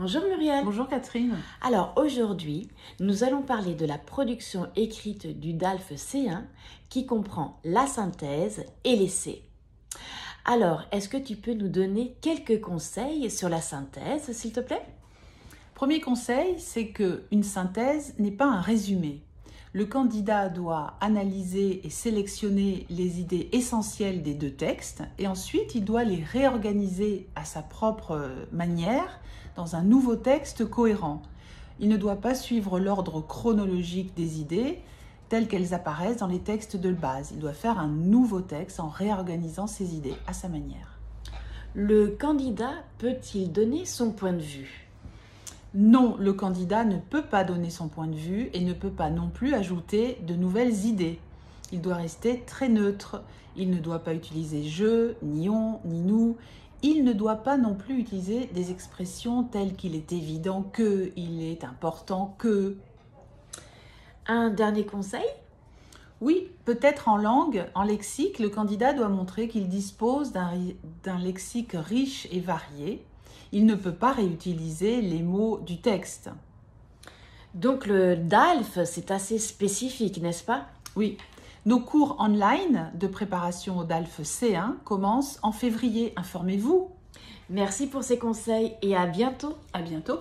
Bonjour Muriel. Bonjour Catherine. Alors aujourd'hui, nous allons parler de la production écrite du DALF C1 qui comprend la synthèse et l'essai. Alors, est-ce que tu peux nous donner quelques conseils sur la synthèse, s'il te plaît? Premier conseil, c'est qu'une synthèse n'est pas un résumé. Le candidat doit analyser et sélectionner les idées essentielles des deux textes et ensuite il doit les réorganiser à sa propre manière dans un nouveau texte cohérent. Il ne doit pas suivre l'ordre chronologique des idées telles qu'elles apparaissent dans les textes de base. Il doit faire un nouveau texte en réorganisant ses idées à sa manière. Le candidat peut-il donner son point de vue? Non, le candidat ne peut pas donner son point de vue et ne peut pas non plus ajouter de nouvelles idées. Il doit rester très neutre. Il ne doit pas utiliser « je », ni « on », ni « nous ». Il ne doit pas non plus utiliser des expressions telles qu'il est évident que, il est important que. Un dernier conseil? Oui, peut-être en langue, en lexique, le candidat doit montrer qu'il dispose d'un lexique riche et varié. Il ne peut pas réutiliser les mots du texte. Donc le DALF, c'est assez spécifique, n'est-ce pas? Oui. Nos cours online de préparation au DALF C1 commencent en février. Informez-vous. Merci pour ces conseils et à bientôt. À bientôt.